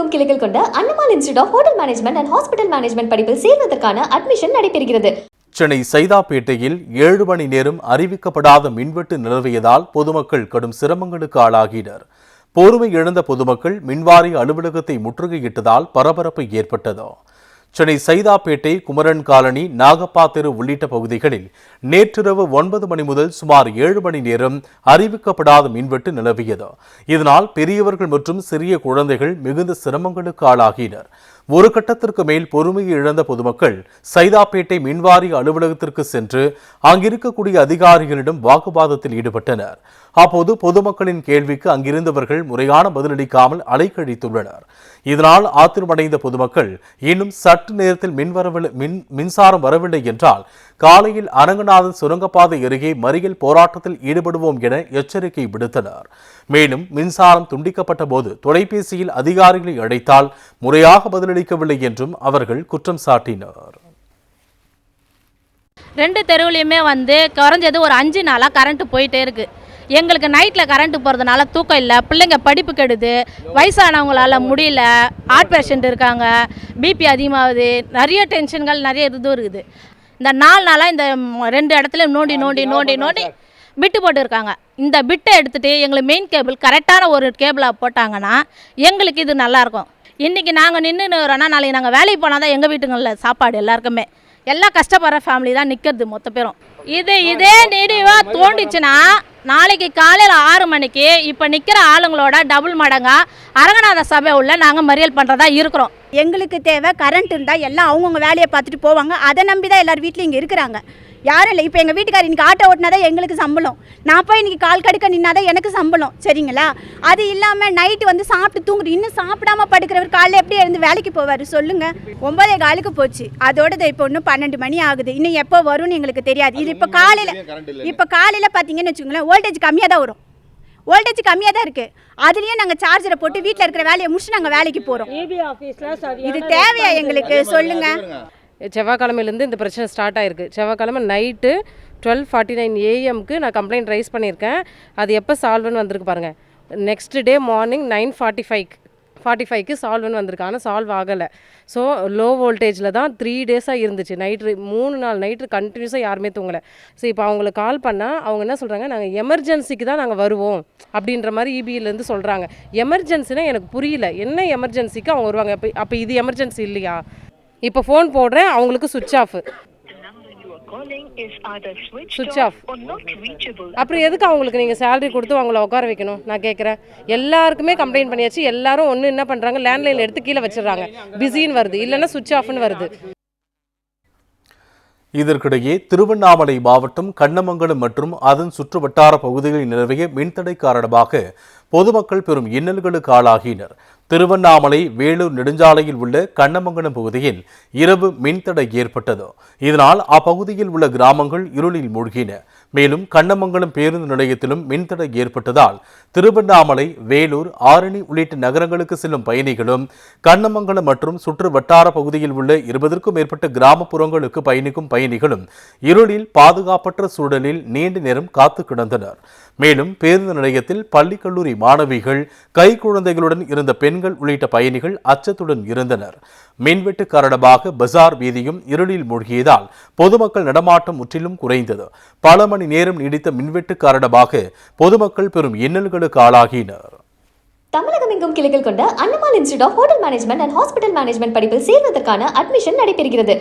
தமிழகமெங்கும் கிளைகள் கொண்ட Annamal institute of hotel management and hospital management படிப்பில் சேர்வதற்கான அட்மிஷன் நடைபெறுகிறது. சென்னை சைதாப்பேட்டையில் 7 மணி நேரம் அறிவிக்கப்படாத மின்வெட்டு நிலவியதால் பொதுமக்கள் கடும் சிரமங்களுக்கு ஆளாகினர். பொறுமை இழந்த பொதுமக்கள் மின்வாரிய அலுவலகத்தை முற்றுகையிட்டதால் பரபரப்பு ஏற்பட்டது. சென்னை சைதாப்பேட்டை, குமரன் காலனி, நாகப்பா தெரு உள்ளிட்ட பகுதிகளில் நேற்றிரவு 9 மணி முதல் சுமார் 7 மணி நேரம் அறிவிக்கப்படாத மின்வெட்டு நிலவியது. இதனால் பெரியவர்கள் மற்றும் சிறிய குழந்தைகள் மிகுந்த சிரமங்களுக்கு ஆளாகினர். ஒரு கட்டத்திற்கு மேல் பொறுமையை இழந்த பொதுமக்கள் சைதாப்பேட்டை மின்வாரிய அலுவலகத்திற்கு சென்று அங்கிருக்கக்கூடிய அதிகாரிகளிடம் வாக்குவாதத்தில் ஈடுபட்டனர். அப்போது பொதுமக்களின் கேள்விக்கு அங்கிருந்தவர்கள் முறையான பதிலளிக்காமல் அலைக்கழித்துள்ளனர். இதனால் ஆத்திரமடைந்த பொதுமக்கள் இன்னும் சற்று நேரத்தில் மின்சாரம் வரவில்லை என்றால் காலையில் அரங்கநாதன் சுரங்கப்பாதை அருகே மறியல் போராட்டத்தில் ஈடுபடுவோம் என எச்சரிக்கை விடுத்தனர். மேலும் மின்சாரம் துண்டிக்கப்பட்ட போது தொலைபேசியில் அதிகாரிகளை அழைத்தால் முறையாக பதிலளிக்கவில்லை என்றும் அவர்கள் குற்றம் சாட்டினர். 2 தெருவுலையுமே குறைஞ்சது ஒரு 5 நாளாக கரண்ட் போயிட்டே இருக்கு. எங்களுக்கு நைட்டில் கரண்ட் போகிறதுனால தூக்கம் இல்லை, பிள்ளைங்க படிப்பு கெடுது, வயசானவங்களால முடியல, ஹார்ட் பேஷண்ட் இருக்காங்க, பிபி அதிகமாகுது, நிறைய டென்ஷன்கள் நிறைய இதுவும் இருக்குது. இந்த 4 நாளாக இந்த 2 இடத்துல நோண்டி பிட்டு போட்டு இருக்காங்க. இந்த பிட்டை எடுத்துகிட்டு எங்களுக்கு மெயின் கேபிள் கரெக்டான ஒரு கேபிளாக போட்டாங்கன்னா எங்களுக்கு இது நல்லாயிருக்கும். இன்றைக்கி நாங்கள் நின்றுறோன்னா நாளைக்கு நாங்கள் வேலைக்கு போனால் தான் எங்கள் வீட்டுங்களில் சாப்பாடு எல்லாருக்குமே. எல்லாம் கஷ்டப்படுற ஃபேமிலி தான் நிற்கிறது மொத்த பேரும். இதே நீடிவாக தோண்டிச்சுன்னா நாளைக்கு காலையில் 6 மணிக்கு இப்போ நிற்கிற ஆளுங்களோட டபுள் மடங்காக அரங்கநாத சபை உள்ள நாங்கள் மறியல் பண்ணுறதா இருக்கிறோம். எங்களுக்கு தேவை கரண்ட் இருந்தால் எல்லாம் அவங்கவுங்க வேலையை பார்த்துட்டு போவாங்க. அதை நம்பி தான் எல்லோரும் வீட்டில் இங்கே இருக்கிறாங்க. யாரும் இல்லை. இப்போ எங்கள் வீட்டுக்கார் இன்றைக்கி ஆட்டோ ஓட்டினா தான் எங்களுக்கு சம்பளம். நான் போய் இன்றைக்கி கால் கடுக்க நின்னா தான் எனக்கு சம்பளம். சரிங்களா? அது இல்லாமல் நைட்டு சாப்பிட்டு தூங்குறது, இன்னும் சாப்பிடாம படுக்கிறவர் காலையில் எப்படி எழுந்து வேலைக்கு போவார் சொல்லுங்கள்? 9:15 போச்சு. அதோட இப்போ இன்னும் 12 மணி ஆகுது. இன்னும் எப்போ வரும்னு எங்களுக்கு தெரியாது. இது இப்போ காலையில் பார்த்தீங்கன்னு வச்சுக்கோங்களேன், வோல்டேஜ் கம்மியாக தான் வரும். வோல்டேஜ் கம்மியாக தான் இருக்குது. அதுலேயும் நாங்கள் சார்ஜரை போட்டு வீட்டில் இருக்கிற வேலையை முடிச்சு நாங்கள் வேலைக்கு போகிறோம். இது தேவையா எங்களுக்கு சொல்லுங்கள்? செவ்வாய்க்கிழமையிலேருந்து இந்த பிரச்சனை ஸ்டார்ட் ஆகிருக்கு. செவ்வாய்க்கிழமை நைட்டு 12:49 AM நான் கம்ப்ளைண்ட் ரைஸ் பண்ணியிருக்கேன். அது எப்போ சால்வ்னு வந்திருக்கு பாருங்கள். நெக்ஸ்ட் டே மார்னிங் 9:45 சால்வ்னு வந்திருக்கு. ஆனால் சால்வ் ஆகலை. ஸோ லோ வோல்டேஜில் தான் 3 டேஸாக இருந்துச்சு. நைட்டு 3 நாள் நைட்டு கண்டினியூஸாக யாருமே தூங்கலை. ஸோ இப்போ அவங்களுக்கு கால் பண்ணால் அவங்க என்ன சொல்கிறாங்க, நாங்கள் எமர்ஜென்சிக்கு தான் நாங்கள் வருவோம் அப்படின்ற மாதிரி இபியிலேருந்து சொல்கிறாங்க. எமர்ஜென்சினா எனக்கு புரியல, என்ன எமர்ஜென்சிக்கு அவங்க வருவாங்க? அப்போ இது எமர்ஜென்சி இல்லையா? இப்போ ஃபோன் போடுறேன், அவங்களுக்கு சுவிட்ச் ஆஃப். அப்புறம் எதுக்கு அவங்களுக்கு நீங்கள் சேலரி கொடுத்து அவங்கள உட்கார வைக்கணும்? நான் கேட்குறேன். எல்லாருக்குமே கம்ப்ளைண்ட் பண்ணியாச்சு. எல்லாரும் ஒன்று என்ன பண்ணுறாங்க, லேண்ட்லைனில் எடுத்து கீழே வச்சிடறாங்க. பிஸின்னு வருது, இல்லைன்னா சுவிட்ச் ஆஃப்னு வருது. இதற்கிடையே திருவண்ணாமலை மாவட்டம் கண்ணமங்கலம் மற்றும் அதன் சுற்று வட்டார பகுதிகளில் நிலவிய மின்தடை காரணமாக பொதுமக்கள் பெரும் இன்னல்களுக்கு ஆளாகினர். திருவண்ணாமலை வேலூர் நெடுஞ்சாலையில் உள்ள கண்ணமங்கலம் பகுதியில் இரவு மின்தடை ஏற்பட்டது. இதனால் அப்பகுதியில் உள்ள கிராமங்கள் இருளில் மூழ்கின. மேலும் கண்ணமங்கலம் பேருந்து நிலையத்திலும் மின்தடை ஏற்பட்டதால் திருவண்ணாமலை, வேலூர், ஆரணி உள்ளிட்ட நகரங்களுக்கு செல்லும் பயணிகளும் கண்ணமங்கலம் மற்றும் சுற்று வட்டார பகுதியில் உள்ள 20க்கும் மேற்பட்ட கிராமப்புறங்களுக்கு பயணிக்கும் பயணிகளும் இருளில் பாதுகாப்பற்ற சூழலில் நீண்ட நேரம் காத்து கிடந்தனர். மேலும் பேருந்து நிலையத்தில் பள்ளி கல்லூரி மாணவிகள், கைக்குழந்தைகளுடன் இருந்த பெண்கள் உள்ளிட்ட பயணிகள் அச்சத்துடன் இருந்தனர். மின்வெட்டு காரணமாக பஜார் வீதியும் இருளில் மூழ்கியதால் பொதுமக்கள் நடமாட்டம் முற்றிலும் குறைந்தது. பல மணி நேரம் நீடித்த மின்வெட்டு காரணமாக பொதுமக்கள் பெரும் இன்னல்களுக்கு ஆளாகினர். தமிழகமெங்கும் கிளைகள் கொண்ட Annamal institute of hotel management and hospital management படிப்பில் சேர்வதற்கான அட்மிஷன் நடைபெறுகிறது.